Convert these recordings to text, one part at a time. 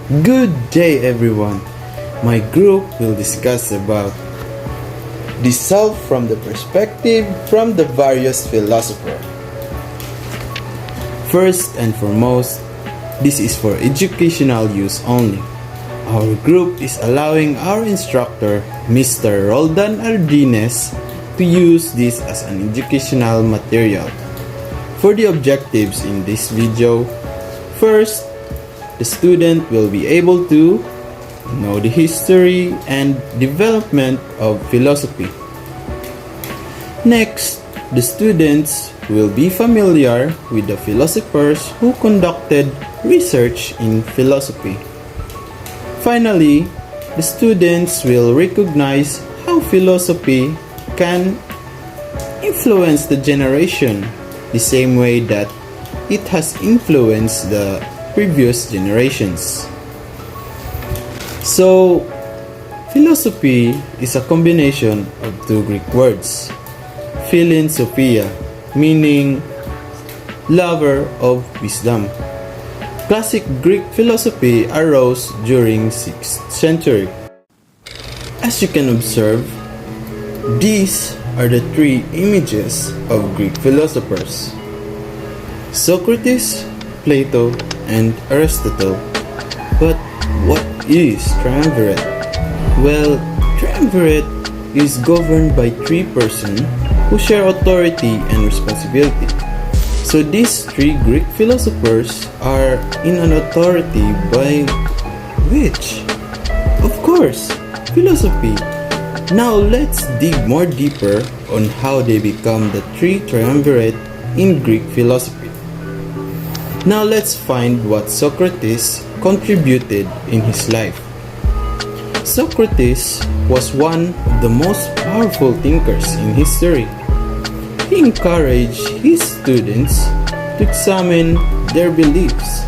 Good day everyone. My group will discuss about the self from the perspective from the various philosophers. First and foremost, this is for educational use only. Our group is allowing our instructor, Mr. Roldan Ardines, to use this as an educational material. For the objectives in this video, first, the student will be able to know the history and development of philosophy. Next, the students will be familiar with the philosophers who conducted research in philosophy. Finally, the students will recognize how philosophy can influence the generation the same way that it has influenced the previous generations. So, philosophy is a combination of two Greek words, philanthropia, meaning lover of wisdom. Classic Greek philosophy arose during 6th century. As you can observe, these are the three images of Greek philosophers: Socrates, Plato, and Aristotle. But what is triumvirate? Well, triumvirate is governed by three persons who share authority and responsibility. So these three Greek philosophers are in an authority by which? Of course, philosophy. Now let's dig more deeper on how they become the three triumvirate in Greek philosophy. Now let's find what Socrates contributed in his life. Socrates was one of the most powerful thinkers in history. He encouraged his students to examine their beliefs.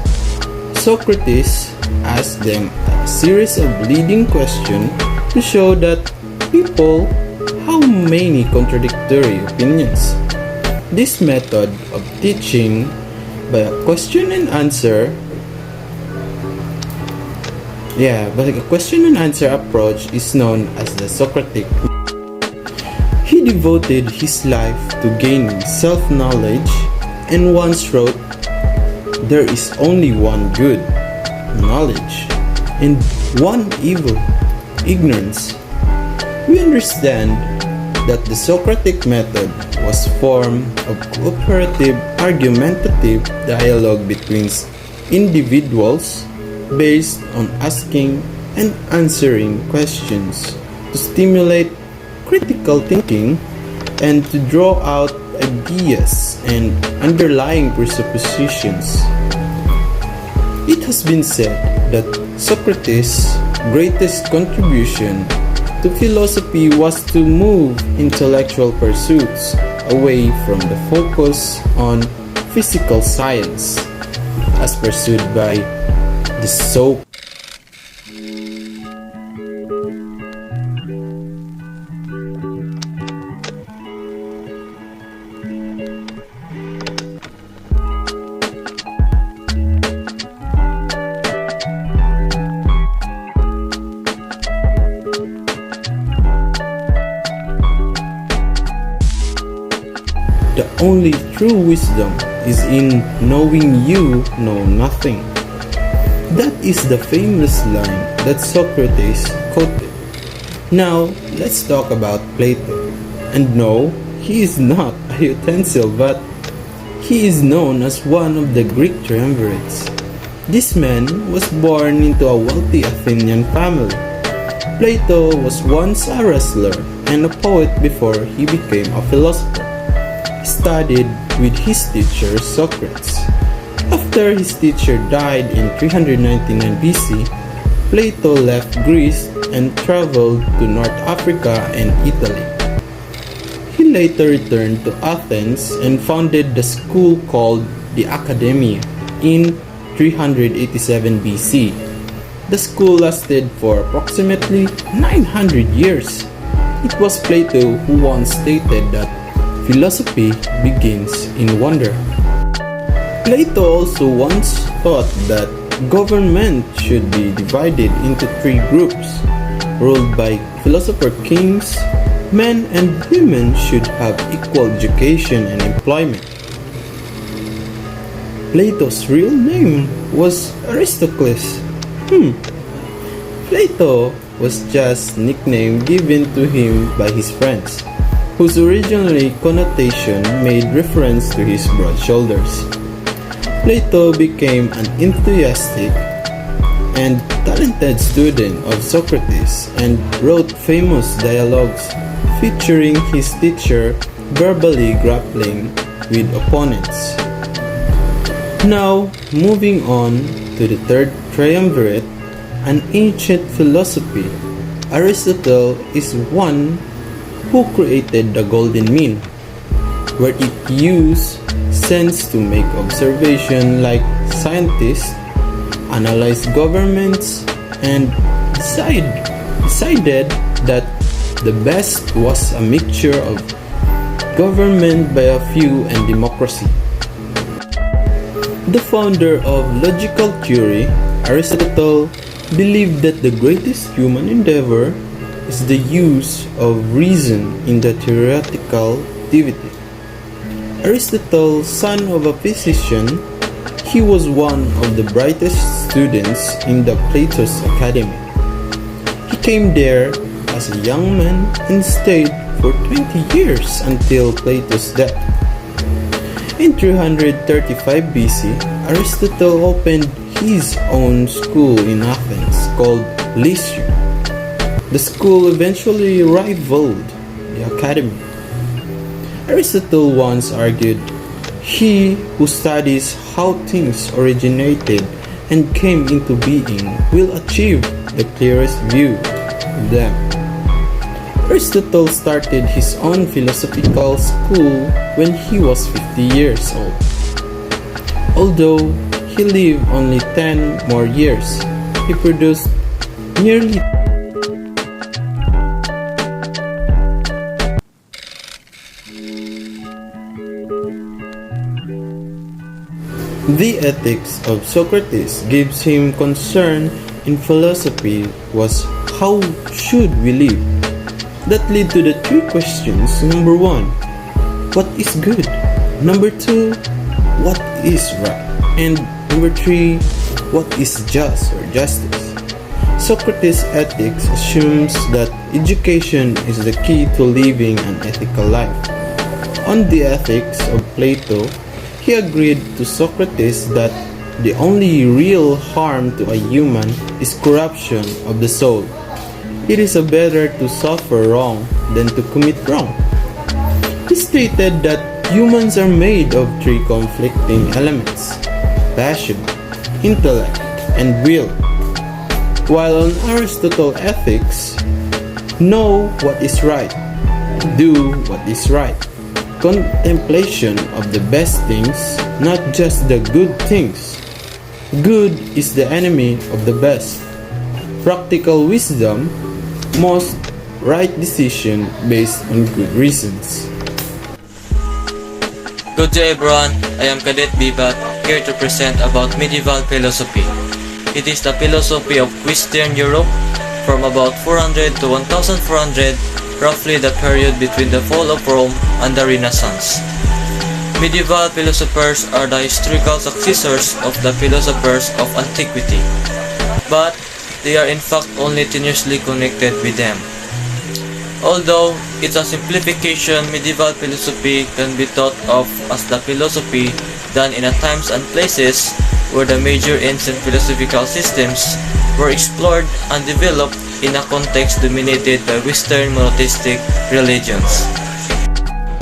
Socrates asked them a series of leading questions to show that people have many contradictory opinions. This method of teaching by a question and answer approach is known as the Socratic. He devoted his life to gaining self-knowledge and once wrote, "There is only one good, knowledge, and one evil, ignorance." We understand that the Socratic method was a form of cooperative argumentative dialogue between individuals based on asking and answering questions to stimulate critical thinking and to draw out ideas and underlying presuppositions. It has been said that Socrates' greatest contribution to philosophy was to move intellectual pursuits away from the focus on physical science as pursued by the The only true wisdom is in knowing you know nothing. That is the famous line that Socrates quoted. Now, let's talk about Plato. And no, he is not a utensil, but he is known as one of the Greek triumvirates. This man was born into a wealthy Athenian family. Plato was once a wrestler and a poet before he became a philosopher. He studied with his teacher Socrates. After his teacher died in 399 BC, Plato left Greece and traveled to North Africa and Italy. He later returned to Athens and founded the school called the Academia in 387 BC. The school lasted for approximately 900 years. It was Plato who once stated that philosophy begins in wonder. Plato also once thought that government should be divided into three groups, ruled by philosopher kings. Men and women should have equal education and employment. Plato's real name was Aristocles. Plato was just nickname given to him by his friends, whose originally connotation made reference to his broad shoulders. Plato became an enthusiastic and talented student of Socrates and wrote famous dialogues featuring his teacher verbally grappling with opponents. Now, moving on to the third triumvirate, an ancient philosophy. Aristotle is one who created the golden mean, where it used sense to make observation like scientists, analyze governments, and decided that the best was a mixture of government by a few and democracy. The founder of logical theory, Aristotle, believed that the greatest human endeavor is the use of reason in the theoretical activity. Aristotle, son of a physician, he was one of the brightest students in the Plato's Academy. He came there as a young man and stayed for 20 years until Plato's death. In 335 BC, Aristotle opened his own school in Athens called Lyceum. The school eventually rivaled the academy. Aristotle once argued, "He who studies how things originated and came into being will achieve the clearest view of them." Aristotle started his own philosophical school when he was 50 years old. Although he lived only 10 more years, he produced nearly The ethics of Socrates gives him concern in philosophy was how should we live? That lead to the three questions. Number 1, what is good? Number 2, what is right? And number 3, what is just or justice? Socrates' ethics assumes that education is the key to living an ethical life. On the ethics of Plato, he agreed to Socrates that the only real harm to a human is corruption of the soul. It is better to suffer wrong than to commit wrong. He stated that humans are made of three conflicting elements: passion, intellect, and will. While on Aristotle's ethics, know what is right, do what is right, contemplation of the best things, not just the good things. Good is the enemy of the best. Practical wisdom, most right decision based on good reasons. Good day everyone, I am Cadet Bibat, here to present about medieval philosophy. It is the philosophy of Western Europe from about 400 to 1400, roughly the period between the fall of Rome and the Renaissance. Medieval philosophers are the historical successors of the philosophers of antiquity, but they are in fact only tenuously connected with them. Although it's a simplification, medieval philosophy can be thought of as the philosophy done in a times and places where the major ancient philosophical systems were explored and developed in a context dominated by Western monotheistic religions.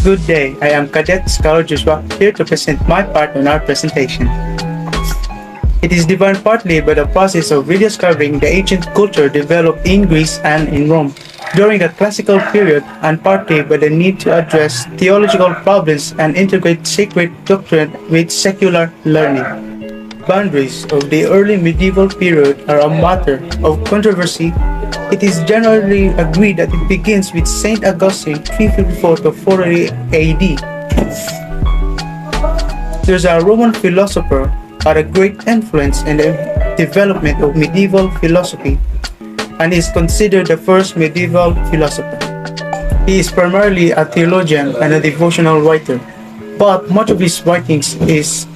Good day, I am Cadet Scholar Joshua, here to present my part on our presentation. It is defined partly by the process of rediscovering the ancient culture developed in Greece and in Rome during the classical period, and partly by the need to address theological problems and integrate sacred doctrine with secular learning. Boundaries of the early medieval period are a matter of controversy. It is generally agreed that it begins with Saint Augustine 354 to 480 AD. There's a Roman philosopher had a great influence in the development of medieval philosophy and is considered the first medieval philosopher. He is primarily a theologian and a devotional writer, but much of his writings is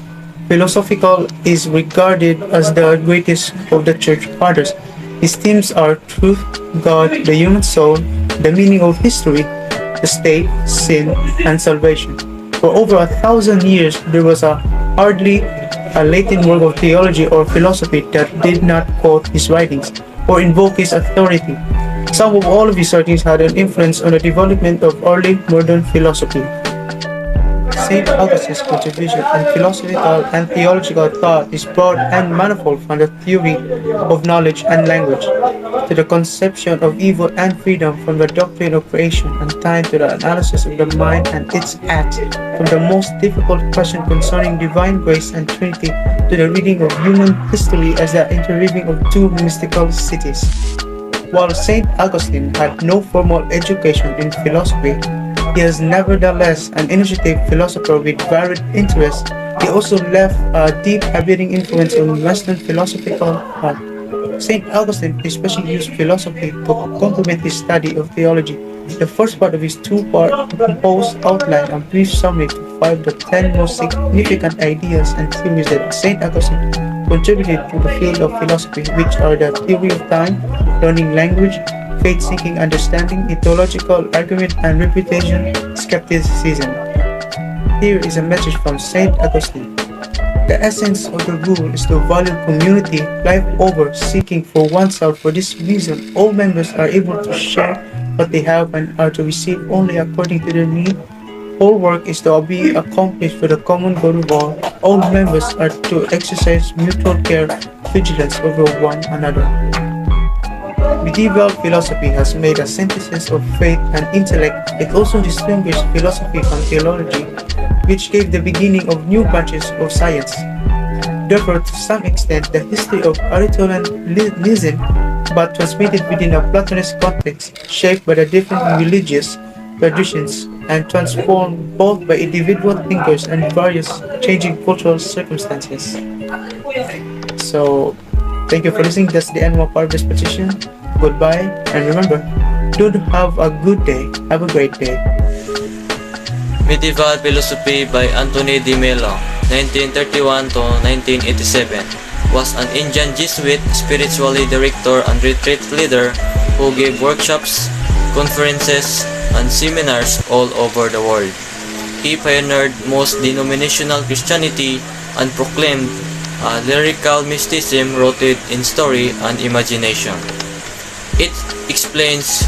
philosophical is regarded as the greatest of the church fathers. His themes are truth, God, the human soul, the meaning of history, the state, sin, and salvation. For over 1,000 years, there was hardly a Latin work of theology or philosophy that did not quote his writings or invoke his authority. Some of all of his writings had an influence on the development of early modern philosophy. St. Augustine's contribution in philosophical and theological thought is broad and manifold, from the theory of knowledge and language to the conception of evil and freedom, from the doctrine of creation and time to the analysis of the mind and its acts, from the most difficult question concerning divine grace and Trinity to the reading of human history as the interweaving of two mystical cities. While St. Augustine had no formal education in philosophy, he is nevertheless an innovative philosopher with varied interests. He also left a deep abiding influence on Western philosophical thought. St. Augustine especially used philosophy to complement his study of theology. The first part of his two-part composed outline a brief summary to 5 to 10 most significant ideas and theories that St. Augustine contributed to the field of philosophy, which are the theory of time, learning language, faith-seeking understanding, theological argument and reputation, skepticism. Here is a message from St. Augustine. The essence of the rule is to value community life over seeking for oneself. For this reason, all members are able to share what they have and are to receive only according to their need. All work is to be accomplished for the common good of all. All members are to exercise mutual care, vigilance over one another. Medieval philosophy has made a synthesis of faith and intellect. It also distinguished philosophy from theology, which gave the beginning of new branches of science. Therefore, to some extent, the history of Aristotelianism, but transmitted within a Platonist context, shaped by the different religious traditions and transformed both by individual thinkers and various changing cultural circumstances. So, thank you for listening. That's the end of part of this petition. Goodbye, and remember, do have a good day. Have a great day. Medieval Philosophy by Anthony de Mello, 1931 to 1987, was an Indian Jesuit spirituality director and retreat leader who gave workshops, conferences, and seminars all over the world. He pioneered most denominational Christianity and proclaimed a lyrical mysticism rooted in story and imagination. It explains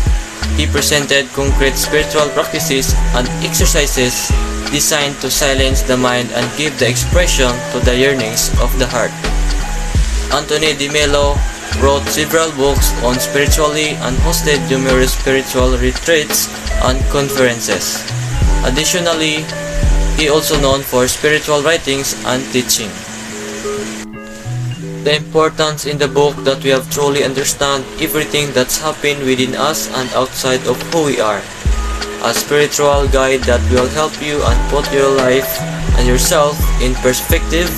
he presented concrete spiritual practices and exercises designed to silence the mind and give the expression to the yearnings of the heart. Anthony de Mello wrote several books on spirituality and hosted numerous spiritual retreats and conferences. Additionally, he also known for spiritual writings and teaching. The importance in the book that we have truly understand everything that's happened within us and outside of who we are. A spiritual guide that will help you and put your life and yourself in perspective,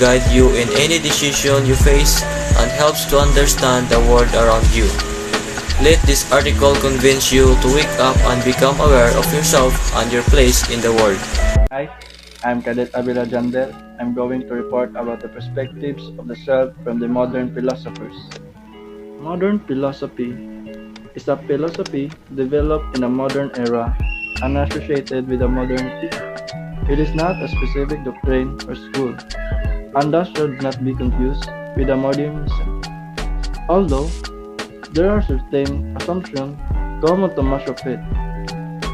guide you in any decision you face, and helps to understand the world around you. Let this article convince you to wake up and become aware of yourself and your place in the world. Hi, I'm Cadet Abila Jandel. I'm going to report about the perspectives of the self from the modern philosophers. Modern philosophy is a philosophy developed in a modern era and associated with a modernity. It is not a specific doctrine or school, and thus should not be confused with a modernism. Although there are certain assumptions common to much of it,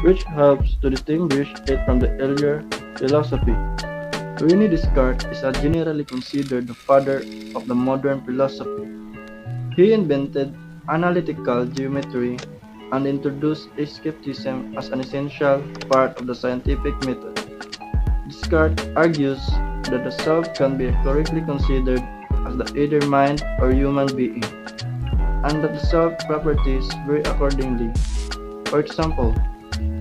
which helps to distinguish it from the earlier philosophy. René Descartes is generally considered the father of the modern philosophy. He invented analytical geometry and introduced skepticism as an essential part of the scientific method. Descartes argues that the self can be correctly considered as the either mind or human being, and that the self properties vary accordingly. For example,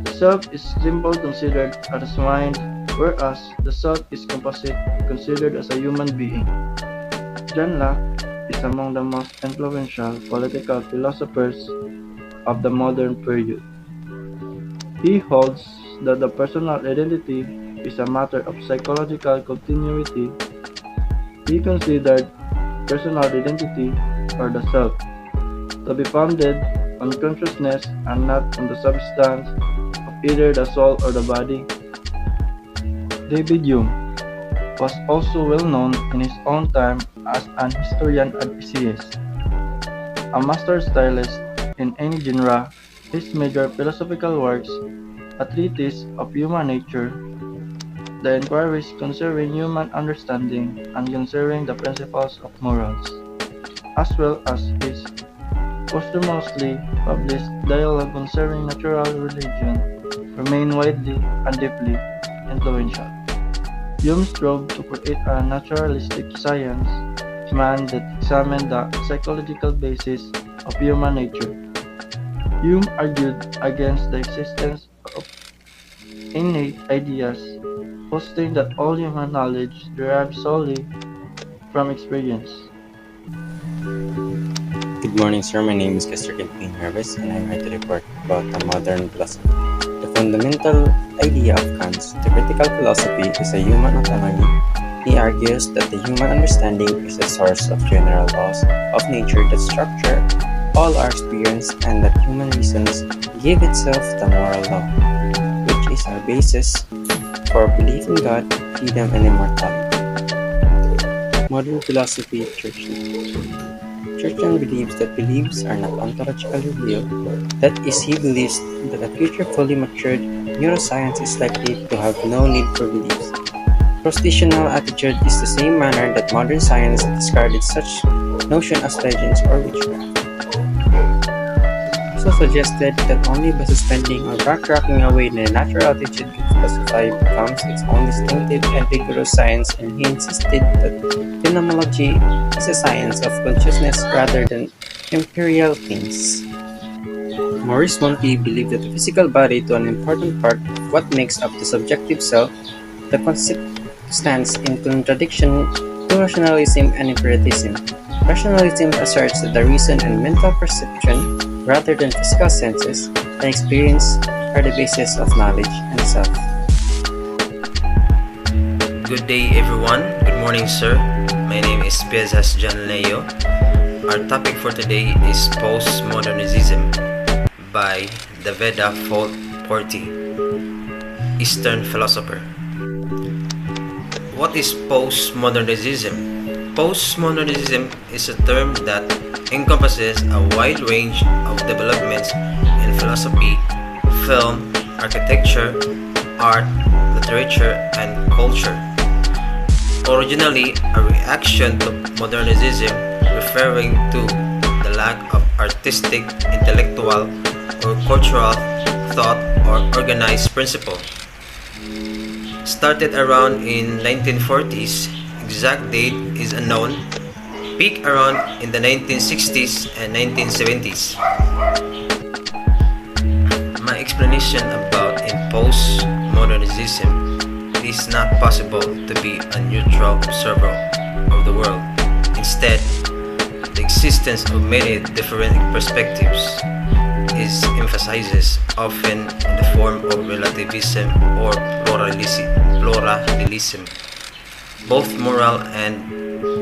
the self is simple considered as mind, whereas the self is composite considered as a human being. John Locke is among the most influential political philosophers of the modern period. He holds that the personal identity is a matter of psychological continuity. He considered personal identity, or the self, to be founded on consciousness and not on the substance of either the soul or the body. David Hume was also well known in his own time as an historian and essayist. A master stylist in any genre, his major philosophical works, a treatise of human nature, the inquiries concerning human understanding and concerning the principles of morals, as well as his posthumously published dialogue concerning natural religion, remain widely and deeply influential. Hume strove to create a naturalistic science, man that examined the psychological basis of human nature. Hume argued against the existence of innate ideas, posting that all human knowledge derives solely from experience. Good morning, sir. My name is Mr. Kempin Harvest, and I'm here to report about the modern philosophy. The fundamental idea of Kant's theoretical philosophy is a human autonomy. He argues that the human understanding is the source of general laws of nature that structure all our experience, and that human reasons give itself the moral law, which is our basis for belief in God, freedom, and immortality. Modern philosophy, Churchill believes that beliefs are not ontologically real. That is, he believes that a future fully matured neuroscience is likely to have no need for beliefs. Propositional attitude is the same manner that modern science discarded such notion as legends or witchcraft. Also suggested that only by suspending or backtracking away the natural attitude can philosophy becomes its own distinctive and rigorous science, and he insisted that phenomenology is a science of consciousness rather than imperial things. Maurice Monti believed that the physical body to an important part of what makes up the subjective self. The concept stands in contradiction to rationalism and empiricism. Rationalism asserts that the reason and mental perception, rather than physical senses and experience, are the basis of knowledge and self. Good day, everyone. Good morning, sir. My name is Piezas John Leo. Our topic for today is postmodernism by Davida Forti, Eastern philosopher. What is postmodernism? Postmodernism is a term that encompasses a wide range of developments in philosophy, film, architecture, art, literature, and culture. Originally a reaction to modernism, referring to the lack of artistic, intellectual, or cultural thought or organized principle. Started around in 1940s, exact date is unknown, peaked around in the 1960s and 1970s. My explanation about in postmodernism, it is not possible to be a neutral observer of the world. Instead, the existence of many different perspectives is emphasizes often in the form of relativism or pluralism, both moral and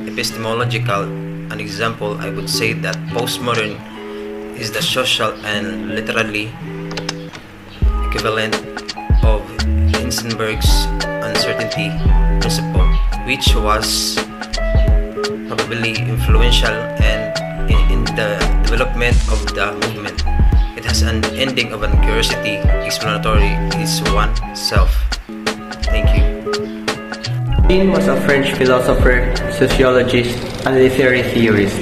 epistemological. An example, I would say that postmodern is the social and literally equivalent of Heisenberg's uncertainty principle, which was probably influential and in the development of the movement. It has an ending of an curiosity, explanatory is one self. Thank you. Jean was a French philosopher, sociologist, and literary theorist.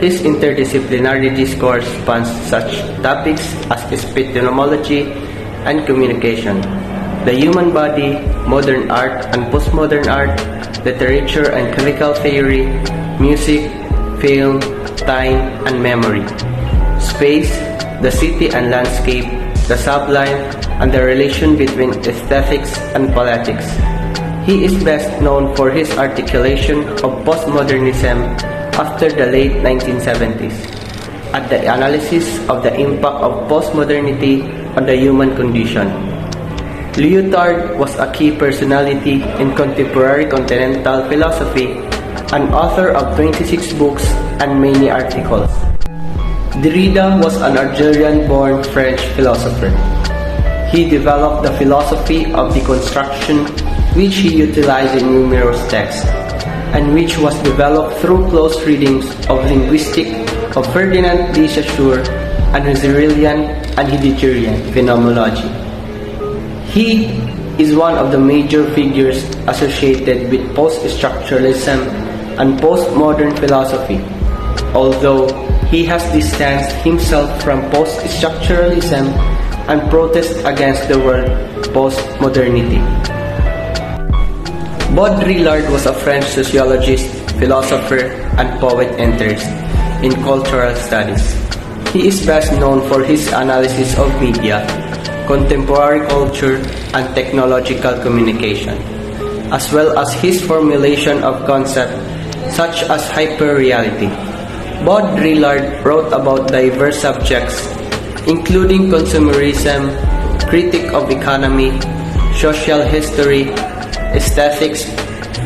His interdisciplinary discourse spans such topics as epistemology and communication, the human body, modern art and postmodern art, literature and critical theory, music, film, time and memory, space, the city and landscape, the sublime, and the relation between aesthetics and politics. He is best known for his articulation of postmodernism after the late 1970s, at the analysis of the impact of postmodernity on the human condition. Lyotard was a key personality in contemporary continental philosophy, an author of 26 books and many articles. Derrida was an Algerian-born French philosopher. He developed the philosophy of deconstruction, which he utilized in numerous texts, and which was developed through close readings of linguistic of Ferdinand de Saussure and Husserlian and Heideggerian phenomenology. He is one of the major figures associated with post-structuralism and postmodern philosophy, although he has distanced himself from post-structuralism and protests against the word postmodernity. Baudrillard was a French sociologist, philosopher, and poet interested in cultural studies. He is best known for his analysis of media, contemporary culture, and technological communication, as well as his formulation of concepts such as hyperreality. Baudrillard wrote about diverse subjects, including consumerism, critique of economy, social history, aesthetics,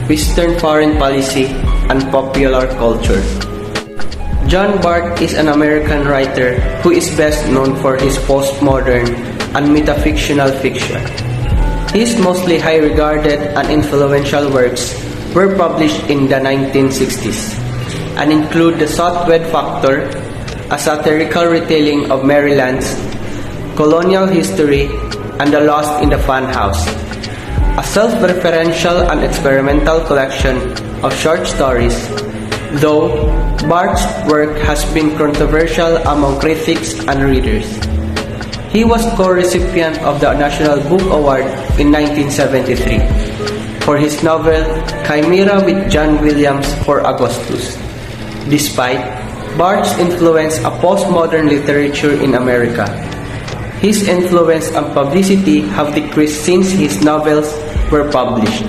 Western foreign policy, and popular culture. John Barth is an American writer who is best known for his postmodern and metafictional fiction. His mostly high-regarded and influential works were published in the 1960s and include The Southwest Factor, a satirical retelling of Maryland's colonial history, and The Lost in the Fun House, a self-referential and experimental collection of short stories, though Barth's work has been controversial among critics and readers. He was co-recipient of the National Book Award in 1973 for his novel Chimera with John Williams for Augustus. Despite Barth's influence on postmodern literature in America, his influence and publicity have decreased since his novels were published.